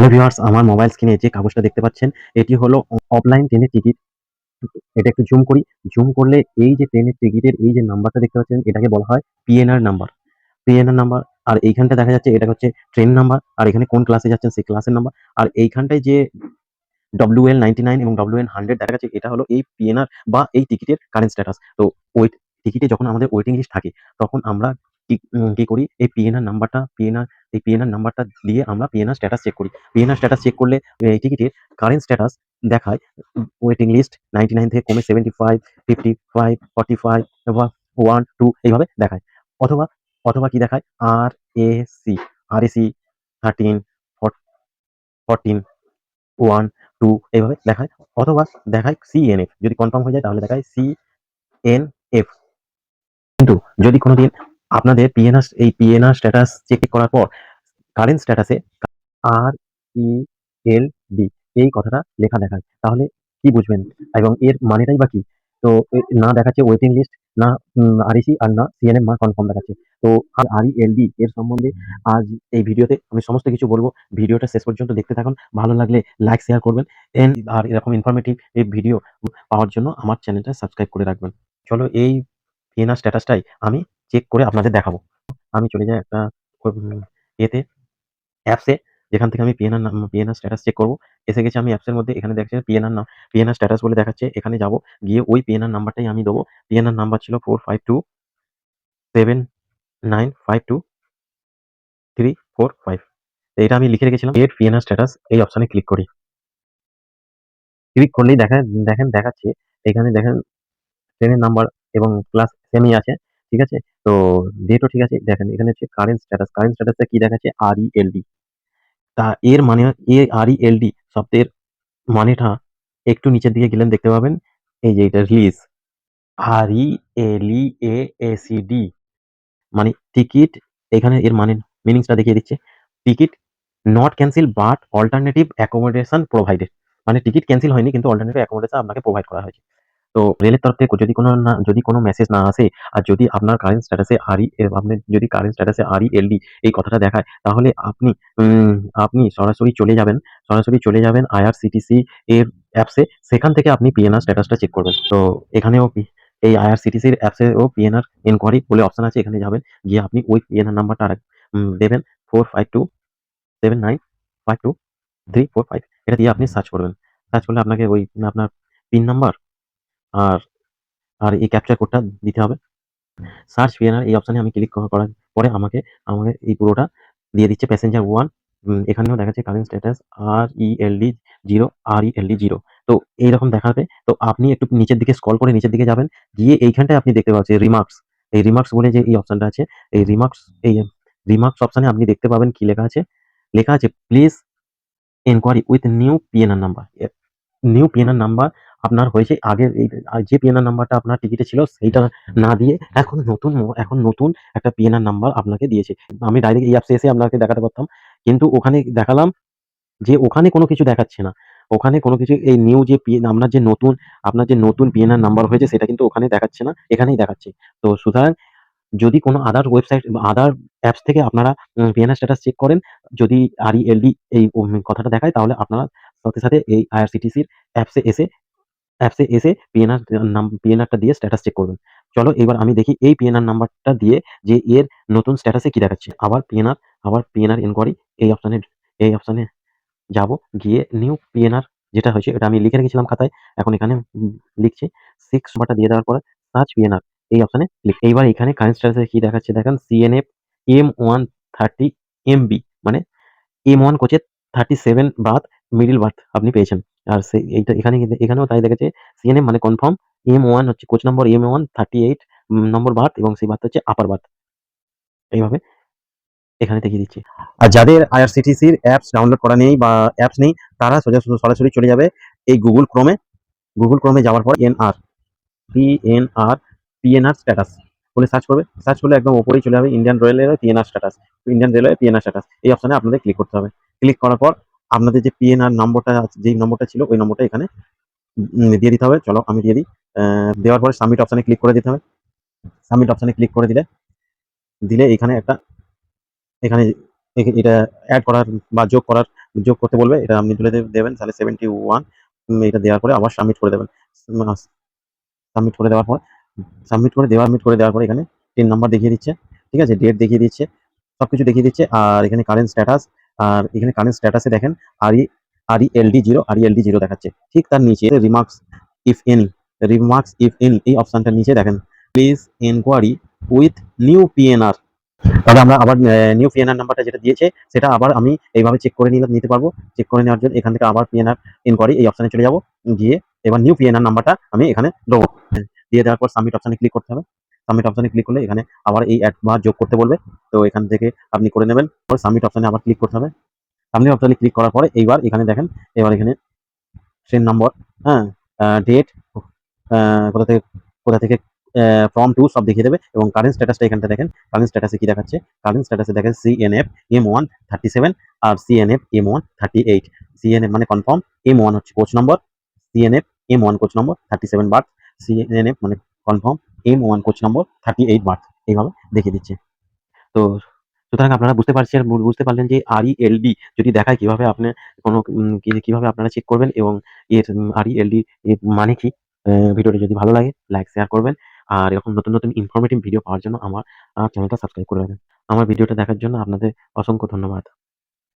Hello viewers, আমার mobile স্ক্রিনে যে কাগজটা দেখতে পাচ্ছেন, এটি হলো অফলাইন ট্রেনের টিকিট। এটা একটু জুম করি। জুম করলে এই যে ট্রেনের টিকিটের এই যে নাম্বারটা দেখতে পাচ্ছেন, এটাকে বলা হয় পিএনআর নাম্বার। PNR number. আর এইখানটা দেখা যাচ্ছে এটা হচ্ছে ট্রেন নাম্বার। আর এখানে কোন ক্লাসে যাচ্ছেন সেই ক্লাসের নাম্বার। আর এইখানটায় যে WL99 এবং WN100 দেখা যাচ্ছে, এটা হলো এই পিএনআর বা এই টিকিটের কারেন্ট স্ট্যাটাস। তো ওই টিকিটে যখন আমাদের ওয়েটিং লিস্ট থাকে, তখন আমরা কি করি, এই পিএনআর নাম্বারটা দিয়ে আমরা পিএনআর স্ট্যাটাস চেক করি। পিএনআর স্ট্যাটাস চেক করলে এই টিকিটের কারেন্ট স্ট্যাটাস দেখায় ওয়েটিং লিস্ট 99 থেকে কমে 75, 55, 45 বা 1, 2 এইভাবে দেখায়। অথবা অথবা কি দেখায়, RAC 13, 14, 1, 2 এইভাবে দেখায়। অথবা দেখায় CNF। যদি কনফার্ম হয়ে যায় তাহলে দেখায় CNF। কিন্তু যদি কোনোদিন আপনাদের পিএনআর স্ট্যাটাস চেক করার পর কারেন্ট স্ট্যাটাসে RELD এই কথাটা লেখা দেখায়, তাহলে কি বুঝবেন এবং এর মানেটাই বা কি? তো না দেখাচ্ছে ওয়েটিং লিস্ট, না REC, আর না CNF মা কনফার্ম দেখাচ্ছে। তো RELD এর সম্বন্ধে আজ এই ভিডিওতে আমি সমস্ত কিছু বলবো। ভিডিওটা শেষ পর্যন্ত দেখতে থাকুন। ভালো লাগলে লাইক শেয়ার করবেন। আর এরকম ইনফরমেটিভ এই ভিডিও পাওয়ার জন্য আমার চ্যানেলটা সাবস্ক্রাইব করে রাখবেন। চলো এই পিএনআর স্ট্যাটাসটাই আমি চেক করে আপনাদের দেখাবো। আমি চলে যাই একটা এতে অ্যাপসে, যেখান থেকে আমি পিএনআর স্ট্যাটাস চেক করব। এসে গেছি আমি অ্যাপসের মধ্যে। এখানে দেখছেন পিএনআর স্ট্যাটাস বলে দেখাচ্ছে। এখানে যাব, গিয়ে ওই পিএনআর নাম্বারটাই আমি দেবো। পিএনআর নাম্বার ছিল 4527952345। এটা আমি লিখে রেখেছিলাম। গেট পিএনআর স্ট্যাটাস এই অপশনে ক্লিক করি। ক্লিক করলেই দেখাচ্ছে, এখানে দেখেন ট্রেনের নাম্বার এবং ক্লাস সেমই আছে। ঠিক আছে? তো ডেটও ঠিক আছে। দেখেন এখানে হচ্ছে কারেন্ট স্ট্যাটাস। কারেন্ট স্ট্যাটাসে কি দেখাচ্ছে? RELD। তা এর মানে RELD শব্দের মানেটা একটু নিচের দিকে গেলেন দেখতে পাবেন, এই যে এটা রিলিজ, RELEACD মানে টিকিট। এখানে এর মানে মিনিংসটা দেখিয়ে দিচ্ছে। Ticket not cancel but alternative accommodation provided. মানে টিকিট ক্যান্সেল হয়নি, কিন্তু অল্টারনেটিভ অ্যাকোমোডেশন আপনাকে প্রোভাইড করা হয়েছে। তো রেলের তরফ থেকে যদি কোনো মেসেজ না আসে, আর যদি আপনার কারেন্ট স্ট্যাটাসে RELD এই কথাটা দেখায়, তাহলে উম আপনি সরাসরি চলে যাবেন IRCTC এর অ্যাপসে। সেখান থেকে আপনি পিএনআর স্ট্যাটাসটা চেক করবেন। তো এখানেও এই IRCTCর অ্যাপসেও পিএনআর ইনকোয়ারি বলে অপশন আছে। এখানে যাবেন, গিয়ে আপনি ওই পিএনআর নাম্বারটা দেবেন, 4527952345। এটা দিয়ে আপনি সার্চ করবেন। সার্চ করলে আপনাকে ওই আপনার পিন নাম্বার আর আর এই ক্যাপচার কোডটা দিতে হবে। সার্চ পিএনআর এই অপশনে আমি ক্লিক করার পরে আমাকে এই পুরোটা দিয়ে দিচ্ছে। প্যাসেঞ্জার 1, এখানেও দেখাচ্ছে কারেন্ট স্ট্যাটাস RELD 0, RELD 0। তো এইরকম দেখাবে। তো আপনি একটু নিচের দিকে স্ক্রল করে নিচের দিকে যাবেন, গিয়ে এইখানটায় আপনি দেখতে পাচ্ছেন রিমার্কস। এই রিমার্কস বলে যে এই অপশনটা আছে, এই রিমার্কস অপশনে আপনি দেখতে পাবেন কি লেখা আছে। লেখা আছে please enquiry with new PNR number. New PNR number আপনার হয়েছে আগের যে পিএনআর নাম্বারটা আপনার টিকিটে ছিল সেইটা না দিয়ে এখন নতুন একটা পিএনআর নাম্বার আপনাকে দিয়েছে। আমি ডাইরেক্ট এই অ্যাপসে এসে আপনাকে দেখাতে পারতাম, কিন্তু ওখানে দেখালাম যে ওখানে কোনো কিছু দেখাচ্ছে না। ওখানে কোনো কিছু, এই নিউ যে আপনার যে নতুন পিএনআর নাম্বার হয়েছে সেটা কিন্তু ওখানে দেখাচ্ছে না, এখানেই দেখাচ্ছে। তো সুতরাং যদি কোনো আদার ওয়েবসাইট বা আদার অ্যাপস থেকে আপনারা পিএনআর স্ট্যাটাস চেক করেন, যদি RELD এই কথাটা দেখায়, তাহলে আপনারা সাথে এই IRCTCর অ্যাপসে এসে পিএনআরটা দিয়ে স্ট্যাটাস চেক করবেন। চলো এবার আমি দেখি এই পিএনআর নাম্বারটা দিয়ে যে এর নতুন স্ট্যাটাসে কি দেখাচ্ছে। আবার পিএনআর ইনকোয়ারি এই অপশনে যাব, গিয়ে নিউ পিএনআর যেটা হয়েছে এটা আমি লিখে রেখেছিলাম খাতায়। এখন এখানে লিখছি 6 নাম্বারটা দিয়ে দেওয়ার পরে সার্চ পিএনআর এই অপশনে ক্লিক। এইবার এখানে কারেন্ট স্ট্যাটাসে কি দেখাচ্ছে দেখেন, CNF M130MB মানে M1 কোচের 37 বার্থ, মিডল বার্থ আপনি পেয়েছেন। আর এইটা এখানেও তাই দেখেছে। CNF মানে কনফার্ম, M1 হচ্ছে কোচ নম্বর, M1 38 নম্বর বার্থ, এবং সেই বার্থ হচ্ছে আপার বার্থ। এইভাবে এখানে দেখিয়ে দিচ্ছি। আর যাদের IRCTCর অ্যাপস ডাউনলোড করা নেই বা অ্যাপস নেই, তারা সরাসরি চলে যাবে এই গুগল ক্রোমে যাওয়ার পর পিএনআর স্ট্যাটাস বলে সার্চ করবে। সার্চ করলে একদম উপরেই চলে যাবে ইন্ডিয়ান রেলওয়ে পিএনআর স্ট্যাটাস এই অপশনে আপনাদের ক্লিক করতে হবে। ক্লিক করার পর আপনাদের যে পিএনআর নম্বরটা, যেই নম্বরটা ছিল ওই নম্বরটা এখানে দিয়ে দিতে হবে। চলো আমি দিয়ে দিই। দেওয়ার পরে সাবমিট অপশনে ক্লিক করে দিতে হবে। সাবমিট অপশনে ক্লিক করে দিলে এখানে এটা অ্যাড করার বা যোগ করার যোগ করতে বলবে, এটা আপনি তুলে দেবেন, তাহলে 71 এটা দেওয়ার পরে আবার সাবমিট করে দেবেন। সাবমিট করে দেওয়ার পর সাবমিট করে দেওয়ার পরে এখানে পিন নাম্বার দেখিয়ে দিচ্ছে, ঠিক আছে? ডেট দেখিয়ে দিচ্ছে, সবকিছু দেখিয়ে দিচ্ছে। আর এখানে কারেন্ট স্ট্যাটাস, আর এখানে কারেন্ট স্ট্যাটাসে দেখেন আরই আরইএলডি 0 দেখাচ্ছে। ঠিক তার নিচে if any remarks if any এই অপশনটার নিচে দেখেন please enquiry with new PNR. তাহলে আমরা আবার নিউ পিএনআর নাম্বারটা যেটা দিয়েছে সেটা আবার আমি এইভাবে চেক করে নিতে পারবো। চেক করে নেওয়ার জন্য এখান থেকে আবার পিএনআর ইনকোয়ারি এই অপশনে চলে যাব, গিয়ে এবার নিউ পিএনআর নাম্বারটা আমি এখানে দেবো। দিয়ে দেওয়ার পর সাবমিট অপশনে ক্লিক করতে হবে। সাবমিট অপশনে ক্লিক করলে এখানে আবার এই অ্যাড বা যোগ করতে বলবে, তো এখান থেকে আপনি করে নেবেন। পরে সাবমিট অপশনে আবার ক্লিক করতে হবে। সাবমিট অপশনে ক্লিক করার পরে এইবার এখানে দেখেন, এবার এখানে ট্রেন নম্বর, হ্যাঁ, ডেট, কোথা থেকে কোথা থেকে ফ্রম টু সব দেখিয়ে দেবে। এবং কারেন্ট স্ট্যাটাসটা এখানটা দেখেন, কারেন্ট স্ট্যাটাসে কি দেখাচ্ছে? কারেন্ট স্ট্যাটাসে দেখেন সিএনএফ M1 37 আর সিএনএফ M1 38। সিএনএফ মানে কনফার্ম, M1 হচ্ছে কোচ নম্বর, সিএনএফ M1 কোচ নম্বর 37 বার্থ, সিএনএফ মানে কনফার্ম, M1 কোচ নম্বর 38 বার্থ, এইভাবে দেখিয়ে দিচ্ছে। তো সুতরাং আপনারা বুঝতে পারলেন যে RELD যদি দেখায় কিভাবে আপনি কোনো কিভাবে আপনারা চেক করবেন এবং এর RELD এর মানে কি? ভিডিওটি যদি ভালো লাগে লাইক, শেয়ার করবেন। আর এরকম নতুন ইনফরমেটিভ ভিডিও পাওয়ার জন্য আমার চ্যানেলটা সাবস্ক্রাইব করে রাখবেন। আমার ভিডিওটা দেখার জন্য আপনাদের অসংখ্য ধন্যবাদ।